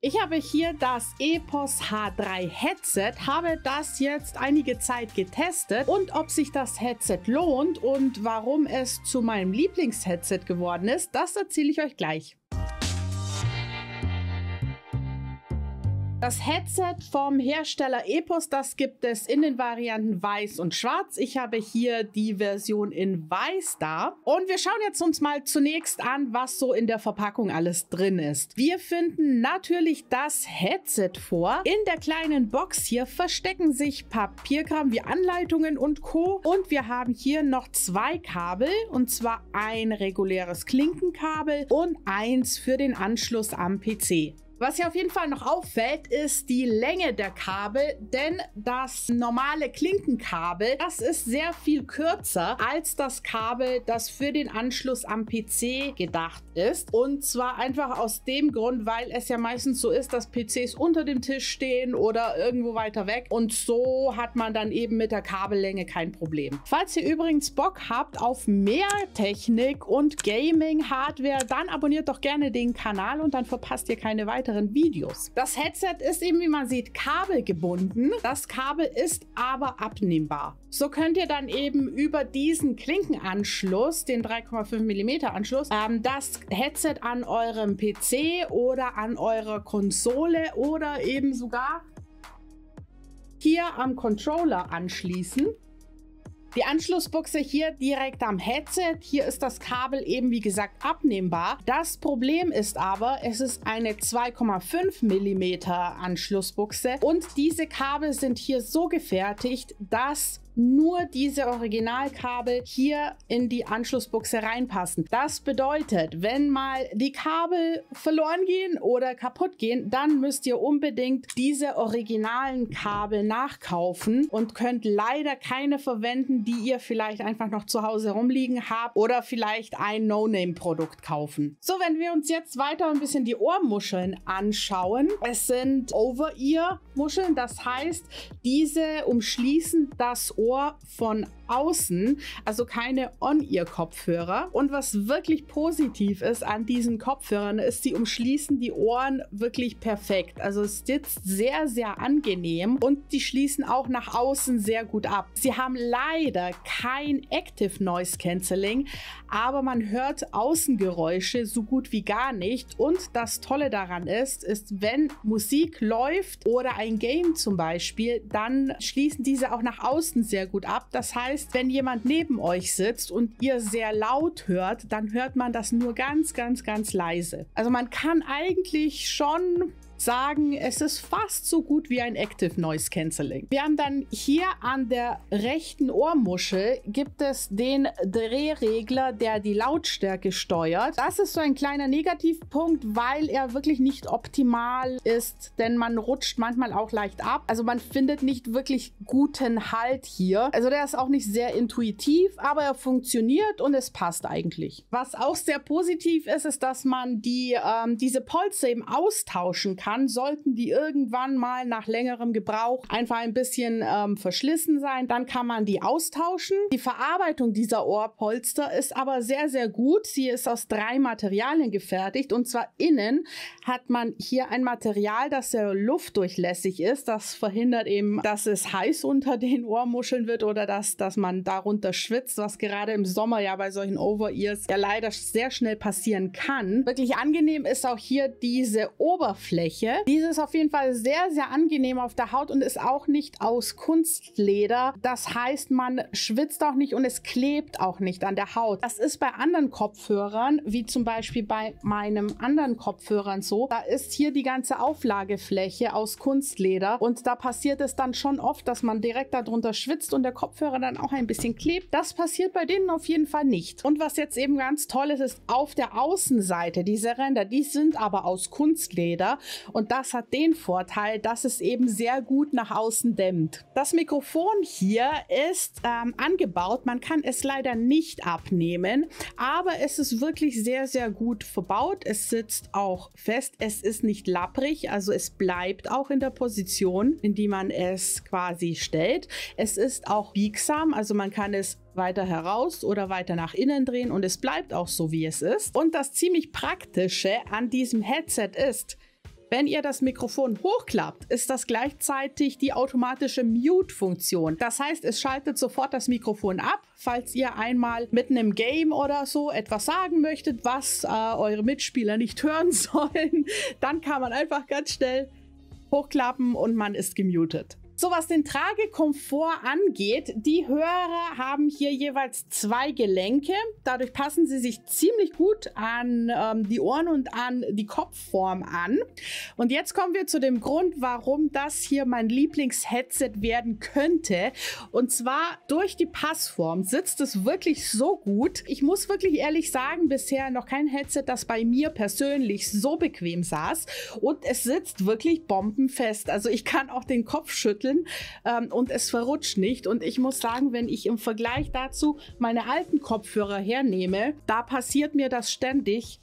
Ich habe hier das Epos H3 Headset, habe das jetzt einige Zeit getestet und ob sich das Headset lohnt und warum es zu meinem Lieblingsheadset geworden ist, das erzähle ich euch gleich. Das Headset vom Hersteller Epos, das gibt es in den Varianten Weiß und Schwarz. Ich habe hier die Version in Weiß da. Und wir schauen jetzt uns mal zunächst an, was so in der Verpackung alles drin ist. Wir finden natürlich das Headset vor. In der kleinen Box hier verstecken sich Papierkram wie Anleitungen und Co. Und wir haben hier noch zwei Kabel, und zwar ein reguläres Klinkenkabel und eins für den Anschluss am PC. Was hier auf jeden Fall noch auffällt, ist die Länge der Kabel, denn das normale Klinkenkabel, das ist sehr viel kürzer als das Kabel, das für den Anschluss am PC gedacht ist. Und zwar einfach aus dem Grund, weil es ja meistens so ist, dass PCs unter dem Tisch stehen oder irgendwo weiter weg. Und so hat man dann eben mit der Kabellänge kein Problem. Falls ihr übrigens Bock habt auf mehr Technik und Gaming-Hardware, dann abonniert doch gerne den Kanal und dann verpasst ihr keine weiteren Videos. Das Headset ist eben, wie man sieht, kabelgebunden. Das Kabel ist aber abnehmbar. So könnt ihr dann eben über diesen Klinkenanschluss, den 3,5 mm Anschluss, das Headset an eurem PC oder an eurer Konsole oder eben sogar hier am Controller anschließen. Die Anschlussbuchse hier direkt am Headset. Hier ist das Kabel eben, wie gesagt, abnehmbar. Das Problem ist aber, es ist eine 2,5 mm Anschlussbuchse und diese Kabel sind hier so gefertigt, dass nur diese Originalkabel hier in die Anschlussbuchse reinpassen. Das bedeutet, wenn mal die Kabel verloren gehen oder kaputt gehen, dann müsst ihr unbedingt diese originalen Kabel nachkaufen und könnt leider keine verwenden, die ihr vielleicht einfach noch zu Hause rumliegen habt oder vielleicht ein No-Name-Produkt kaufen. So, wenn wir uns jetzt weiter ein bisschen die Ohrmuscheln anschauen. Es sind Over-Ear-Muscheln, das heißt, diese umschließen das Ohr von außen, also keine On-Ear-Kopfhörer. Und was wirklich positiv ist an diesen Kopfhörern, ist, sie umschließen die Ohren wirklich perfekt. Also es sitzt sehr, sehr angenehm und die schließen auch nach außen sehr gut ab. Sie haben leider kein Active Noise Cancelling, aber man hört Außengeräusche so gut wie gar nicht. Und das Tolle daran ist, wenn Musik läuft oder ein Game zum Beispiel, dann schließen diese auch nach außen sehr gut ab. Das heißt, wenn jemand neben euch sitzt und ihr sehr laut hört, dann hört man das nur ganz, ganz, ganz leise. Also man kann eigentlich schon sagen, es ist fast so gut wie ein Active Noise Cancelling. Wir haben dann hier an der rechten Ohrmuschel gibt es den Drehregler, der die Lautstärke steuert. Das ist so ein kleiner Negativpunkt, weil er wirklich nicht optimal ist, denn man rutscht manchmal auch leicht ab. Also man findet nicht wirklich guten Halt hier. Also der ist auch nicht sehr intuitiv, aber er funktioniert und es passt eigentlich. Was auch sehr positiv ist, ist, dass man diese Polster eben austauschen kann. Sollten die irgendwann mal nach längerem Gebrauch einfach ein bisschen verschlissen sein, dann kann man die austauschen. Die Verarbeitung dieser Ohrpolster ist aber sehr, sehr gut. Sie ist aus 3 Materialien gefertigt und zwar innen hat man hier ein Material, das sehr luftdurchlässig ist. Das verhindert eben, dass es heiß unter den Ohrmuscheln wird oder dass man darunter schwitzt, was gerade im Sommer ja bei solchen Over-Ears ja leider sehr schnell passieren kann. Wirklich angenehm ist auch hier diese Oberfläche. Diese ist auf jeden Fall sehr, sehr angenehm auf der Haut und ist auch nicht aus Kunstleder. Das heißt, man schwitzt auch nicht und es klebt auch nicht an der Haut. Das ist bei anderen Kopfhörern, wie zum Beispiel bei meinem anderen Kopfhörern so. Da ist hier die ganze Auflagefläche aus Kunstleder und da passiert es dann schon oft, dass man direkt darunter schwitzt und der Kopfhörer dann auch ein bisschen klebt. Das passiert bei denen auf jeden Fall nicht. Und was jetzt eben ganz toll ist, ist auf der Außenseite, diese Ränder, die sind aber aus Kunstleder. Und das hat den Vorteil, dass es eben sehr gut nach außen dämmt. Das Mikrofon hier ist angebaut. Man kann es leider nicht abnehmen, aber es ist wirklich sehr, sehr gut verbaut. Es sitzt auch fest. Es ist nicht lapprig, also es bleibt auch in der Position, in die man es quasi stellt. Es ist auch biegsam, also man kann es weiter heraus oder weiter nach innen drehen und es bleibt auch so, wie es ist. Und das ziemlich Praktische an diesem Headset ist, Wenn ihr das Mikrofon hochklappt, ist das gleichzeitig die automatische Mute-Funktion. Das heißt, es schaltet sofort das Mikrofon ab, falls ihr einmal mitten im Game oder so etwas sagen möchtet, was eure Mitspieler nicht hören sollen. Dann kann man einfach ganz schnell hochklappen und man ist gemutet. So, was den Tragekomfort angeht, die Hörer haben hier jeweils 2 Gelenke. Dadurch passen sie sich ziemlich gut an die Ohren und an die Kopfform an. Und jetzt kommen wir zu dem Grund, warum das hier mein Lieblings-Headset werden könnte. Und zwar durch die Passform sitzt es wirklich so gut. Ich muss wirklich ehrlich sagen, bisher noch kein Headset, das bei mir persönlich so bequem saß. Und es sitzt wirklich bombenfest. Also ich kann auch den Kopf schütteln. Und es verrutscht nicht. Und ich muss sagen, wenn ich im Vergleich dazu meine alten Kopfhörer hernehme, da passiert mir das ständig,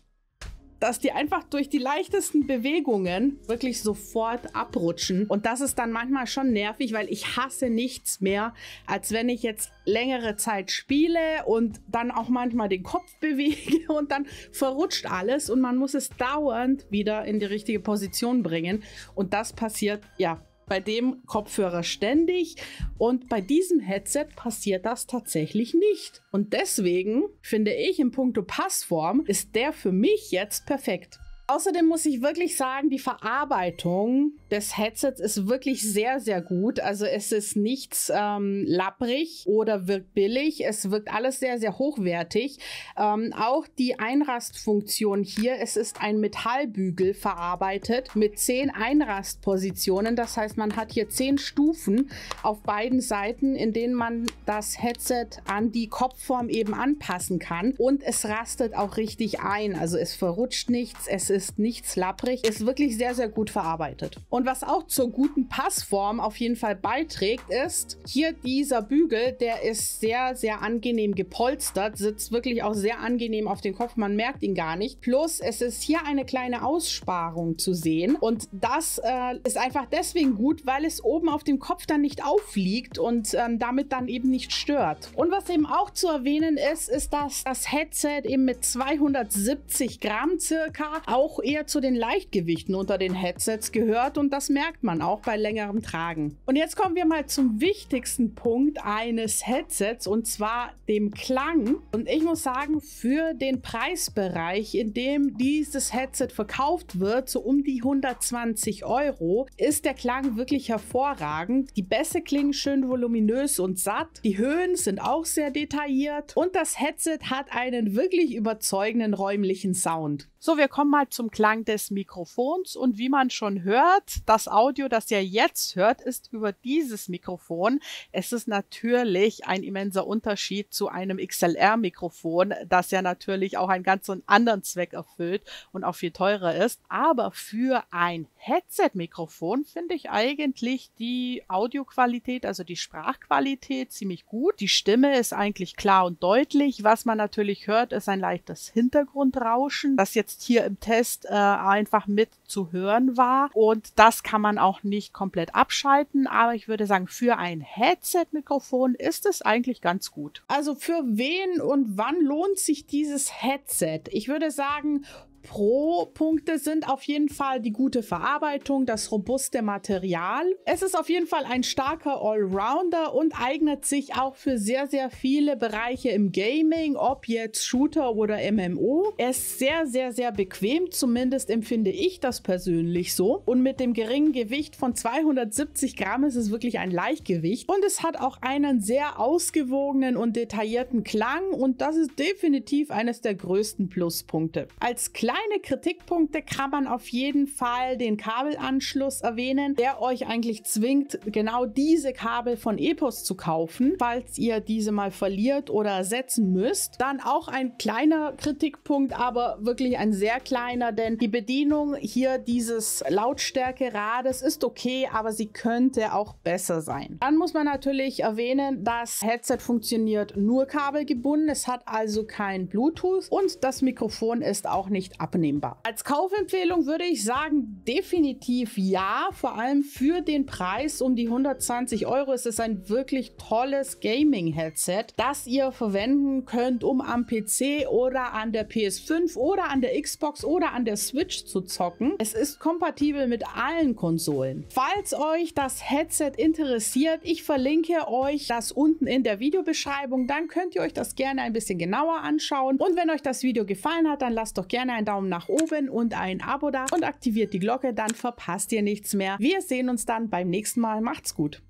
dass die einfach durch die leichtesten Bewegungen wirklich sofort abrutschen. Und das ist dann manchmal schon nervig, weil ich hasse nichts mehr, als wenn ich jetzt längere Zeit spiele und dann auch manchmal den Kopf bewege und dann verrutscht alles und man muss es dauernd wieder in die richtige Position bringen. Und das passiert, ja, bei dem Kopfhörer ständig und bei diesem Headset passiert das tatsächlich nicht. Und deswegen finde ich, in puncto Passform ist der für mich jetzt perfekt. Außerdem muss ich wirklich sagen, die Verarbeitung des Headsets ist wirklich sehr, sehr gut. Also es ist nichts lapprig oder wirkt billig. Es wirkt alles sehr, sehr hochwertig. Auch die Einrastfunktion hier, es ist ein Metallbügel verarbeitet mit 10 Einrastpositionen. Das heißt, man hat hier 10 Stufen auf beiden Seiten, in denen man das Headset an die Kopfform eben anpassen kann. Und es rastet auch richtig ein. Also es verrutscht nichts, es ist nichts lapprig, ist wirklich sehr, sehr gut verarbeitet. Und was auch zur guten Passform auf jeden Fall beiträgt, ist hier dieser Bügel, der ist sehr, sehr angenehm gepolstert, sitzt wirklich auch sehr angenehm auf den Kopf, man merkt ihn gar nicht. Plus, es ist hier eine kleine Aussparung zu sehen und das ist einfach deswegen gut, weil es oben auf dem Kopf dann nicht aufliegt und damit dann eben nicht stört. Und was eben auch zu erwähnen ist, ist, dass das Headset eben mit 270 Gramm circa auch eher zu den Leichtgewichten unter den Headsets gehört und das merkt man auch bei längerem Tragen. Und jetzt kommen wir mal zum wichtigsten Punkt eines Headsets und zwar dem Klang. Und ich muss sagen, für den Preisbereich, in dem dieses Headset verkauft wird, so um die 120 €, ist der Klang wirklich hervorragend. Die Bässe klingen schön voluminös und satt. Die Höhen sind auch sehr detailliert und das Headset hat einen wirklich überzeugenden räumlichen Sound. So, wir kommen mal zum Klang des Mikrofons und wie man schon hört, das Audio, das ihr jetzt hört, ist über dieses Mikrofon. Es ist natürlich ein immenser Unterschied zu einem XLR-Mikrofon, das ja natürlich auch einen ganz anderen Zweck erfüllt und auch viel teurer ist. Aber für ein Headset-Mikrofon finde ich eigentlich die Audioqualität, also die Sprachqualität ziemlich gut. Die Stimme ist eigentlich klar und deutlich. Was man natürlich hört, ist ein leichtes Hintergrundrauschen, das jetzt hier im Test einfach mit zu hören war. Und das kann man auch nicht komplett abschalten. Aber ich würde sagen, für ein Headset-Mikrofon ist es eigentlich ganz gut. Also für wen und wann lohnt sich dieses Headset? Ich würde sagen, Pro-Punkte sind auf jeden Fall die gute Verarbeitung, das robuste Material. Es ist auf jeden Fall ein starker Allrounder und eignet sich auch für sehr, sehr viele Bereiche im Gaming, ob jetzt Shooter oder MMO. Er ist sehr, sehr, sehr bequem, zumindest empfinde ich das persönlich so. Und mit dem geringen Gewicht von 270 Gramm ist es wirklich ein Leichtgewicht. Und es hat auch einen sehr ausgewogenen und detaillierten Klang und das ist definitiv eines der größten Pluspunkte. Als kleine Kritikpunkte kann man auf jeden Fall den Kabelanschluss erwähnen, der euch eigentlich zwingt, genau diese Kabel von Epos zu kaufen, falls ihr diese mal verliert oder ersetzen müsst. Dann auch ein kleiner Kritikpunkt, aber wirklich ein sehr kleiner, denn die Bedienung hier dieses Lautstärkerades ist okay, aber sie könnte auch besser sein. Dann muss man natürlich erwähnen, das Headset funktioniert nur kabelgebunden, es hat also kein Bluetooth und das Mikrofon ist auch nicht abnehmbar. Als Kaufempfehlung würde ich sagen, definitiv ja, vor allem für den Preis um die 120 Euro ist es ein wirklich tolles Gaming-Headset, das ihr verwenden könnt, um am PC oder an der PS5 oder an der Xbox oder an der Switch zu zocken. Es ist kompatibel mit allen Konsolen. Falls euch das Headset interessiert, ich verlinke euch das unten in der Videobeschreibung, dann könnt ihr euch das gerne ein bisschen genauer anschauen. Und wenn euch das Video gefallen hat, dann lasst doch gerne einen Daumen nach oben und ein Abo da und aktiviert die Glocke, dann verpasst ihr nichts mehr. Wir sehen uns dann beim nächsten Mal. Macht's gut!